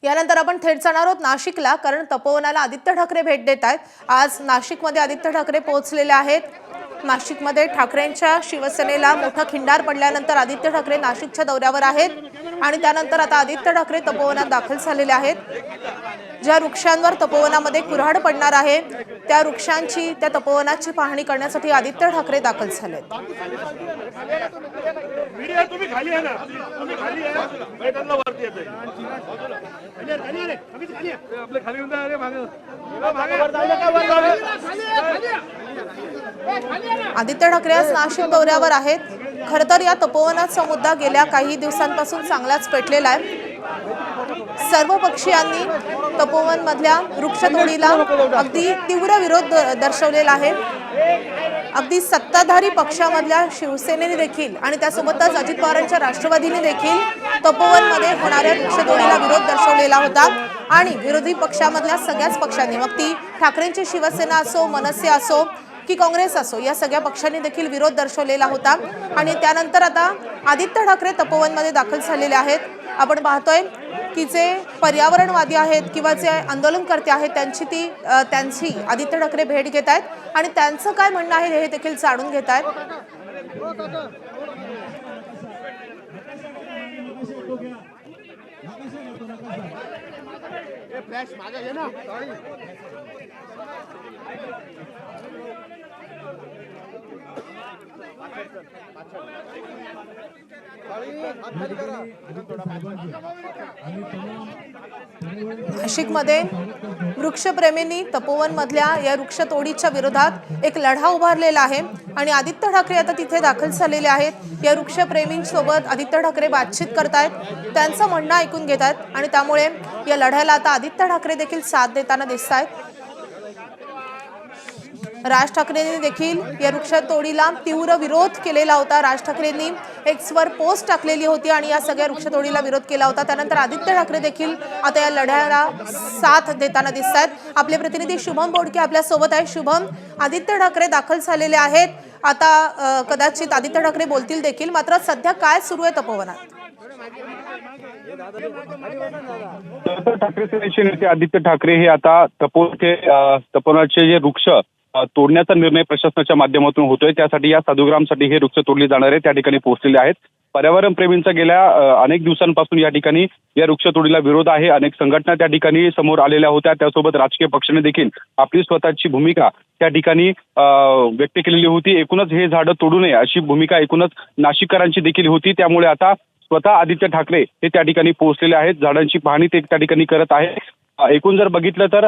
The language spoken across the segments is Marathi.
यानंतर आपण थेट जाणार आहोत नाशिकला, कारण तपोवनाला आदित्य ठाकरे भेट देत आहेत। आज नाशिकमध्ये आदित्य ठाकरे पोहोचलेले आहेत। नाशिकमध्ये ठाकरेंच्या शिवसेनेला मोठा खिंडार पडल्यानंतर आदित्य ठाकरे नाशिकच्या दौऱ्यावर आहेत आणि त्यानंतर आता आदित्य ठाकरे तपोवनात दाखल झालेले आहेत। ज्या वृक्षांवर तपोवनामध्ये कुऱ्हाड पडणार आहे त्या वृक्षांची, त्या तपोवनाची पाहणी करण्यासाठी आदित्य ठाकरे दाखल झालेत। आदित्य ठाकरे आज नाशिक दौऱ्यावर आहेत। खरं तर या तपोवनाचा मुद्दा गेल्या काही दिवसांपासून चांगलाच पेटलेला आहे। सर्व पक्षीयांनी तपोवन मधल्या वृक्षतोडीला अगदी तीव्र विरोध दर्शवलेला आहे। अगदी सत्ताधारी पक्षामधल्या शिवसेनेने देखील आणि त्यासोबतच अजित पवारांच्या राष्ट्रवादीने देखील तपोवन मध्ये होणाऱ्या वृक्षतोडीला विरोध दर्शवलेला होता आणि विरोधी पक्षामधल्या सगळ्याच पक्षांनी, मग ती ठाकरेंची शिवसेना असो, मनसे असो की काँग्रेस असो, या सगळ्या पक्षांनी देखील विरोध दर्शवलेला होता। आणि त्यानंतर आता आदित्य ठाकरे तपोवन मध्ये दाखल झालेले आहेत। आपण पाहतोय की जे पर्यावरणवादी आहेत किंवा जे आंदोलनकर्ते आहेत त्यांची आदित्य ठाकरे भेट घेत आहेत आणि त्यांचं काय म्हणणं आहे हे देखील जाणून घेत आहेत। नाशिकमध्ये वृक्षप्रेमींनी तपोवन मधल्या या वृक्षतोडीच्या विरोधात एक लढा उभारलेला आहे आणि आदित्य ठाकरे आता तिथे दाखल झालेले आहेत। या वृक्षप्रेमींसोबत आदित्य ठाकरे बातचीत करतायत, त्यांचं म्हणणं ऐकून घेत आहेत आणि त्यामुळे या लढ्याला आता आदित्य ठाकरे देखील साथ देताना दिसत आहेत। राज ठाकरेंनी देखील या वृक्षतोडीला तीव्र विरोध केलेला होता। राज ठाकरेंनी एक्सवर पोस्ट टाकलेली होती आणि या सगळ्या वृक्षतोडीला विरोध केला होता। त्यानंतर आदित्य ठाकरे देखील आता या लढ्याला साथ देताना दिसत आहेत। आपले प्रतिनिधी शुभम बोडके आपल्या सोबत आहे। शुभम, आदित्य ठाकरे दाखल झालेले आहेत, आता कदाचित आदित्य ठाकरे बोलतील देखील, मात्र सध्या काय सुरू आहे तपोवनात? ठाकरे सेनेचे नेते आदित्य ठाकरे हे आता तपोवनाचे जे वृक्ष तोडण्याचा निर्णय प्रशासनाच्या माध्यमातून होतोय, त्यासाठी या साधुग्रामसाठी हे वृक्ष तोडले जाणार आहे त्या ठिकाणी पोहोचलेले आहेत। पर्यावरण प्रेमींचा गेल्या अनेक दिवसांपासून या ठिकाणी या वृक्षतोडीला विरोध आहे। अनेक संघटना त्या ठिकाणी समोर आलेल्या होत्या, त्यासोबत राजकीय पक्षाने देखील आपली स्वतःची भूमिका त्या ठिकाणी व्यक्त केलेली होती। एकूणच हे झाडं तोडू नये अशी भूमिका एकूणच नाशिककरांची देखील होती। त्यामुळे आता स्वतः आदित्य ठाकरे हे त्या ठिकाणी पोहोचलेले आहेत, झाडांची पाहणी ते त्या ठिकाणी करत आहे। एकूण जर बघितलं तर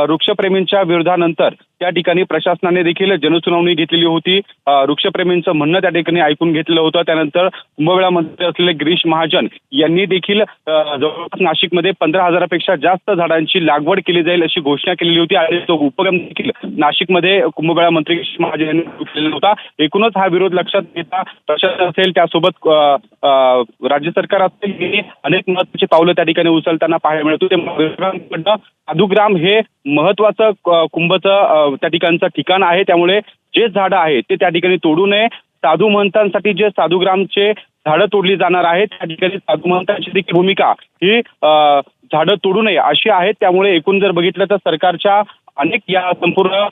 वृक्षप्रेमींच्या विरोधानंतर त्या ठिकाणी प्रशासनाने देखील जनसुनावणी घेतलेली होती। वृक्षप्रेमींचं म्हणणं त्या ठिकाणी ऐकून घेतलं होतं। त्यानंतर कुंभमेळा मंत्री असलेले गिरीश महाजन यांनी देखील जवळपास नाशिकमध्ये 15,000पेक्षा जास्त झाडांची लागवड केली जाईल अशी घोषणा केलेली होती आणि तो उपक्रम देखील नाशिकमध्ये कुंभमेळा मंत्री गिरीश महाजन यांनी केलेला होता। एकूणच हा विरोध लक्षात घेता प्रशासन असेल, त्यासोबत राज्य सरकार असेल, यांनी अनेक महत्त्वाची पावलं त्या ठिकाणी उचलताना पाहायला मिळत होते। साधुग्राम हे महत्वाचं कुंभचं त्या ठिकाणचं ठिकाण आहे, त्यामुळे जे झाडं आहेत ते त्या ठिकाणी तोडू नये। साधू महंतांसाठी जे साधुग्रामचे झाडं तोडली जाणार आहेत त्या ठिकाणी साधू महंतांची देखील भूमिका ही झाडं तोडू नये अशी आहे। त्यामुळे एकूण जर बघितलं तर सरकारच्या अनेक या संपूर्ण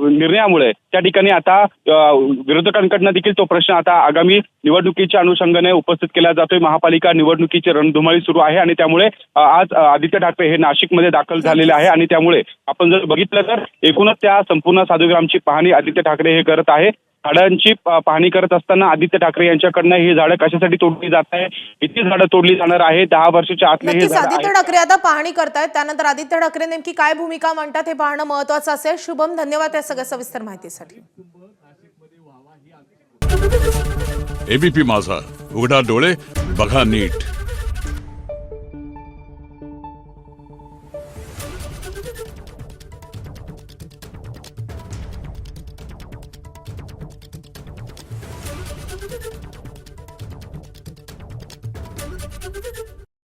निर्णयामुळे त्या ठिकाणी आता विरोधकांकडनं देखील तो प्रश्न आता आगामी निवडणुकीच्या अनुषंगाने उपस्थित केला जातोय। महापालिका निवडणुकीची रणधुमाळी सुरू आहे आणि त्यामुळे आज आदित्य ठाकरे हे नाशिकमध्ये दाखल झालेले आहे आणि त्यामुळे आपण जर बघितलं तर एकूणच त्या संपूर्ण साधुग्रामची पाहणी आदित्य ठाकरे हे करत आहे। झाडांची पाहणी करत असताना आदित्य ठाकरे यांच्याकडनं ही झाडं कशासाठी तोडली जात आहे, किती झाडं तोडली जाणार आहे, 10 वर्षाच्या आतले हे झाड आदित्य ठाकरे आता पाहणी करतायत, त्यानंतर आदित्य ठाकरे नेमकी काय भूमिका मांडतात हे पाहणं महत्त्वाचं असेल। शुभम, धन्यवाद या सगळ्या सविस्तर माहितीसाठी। एबीपी माझा, उघडा डोळे बघा नीट।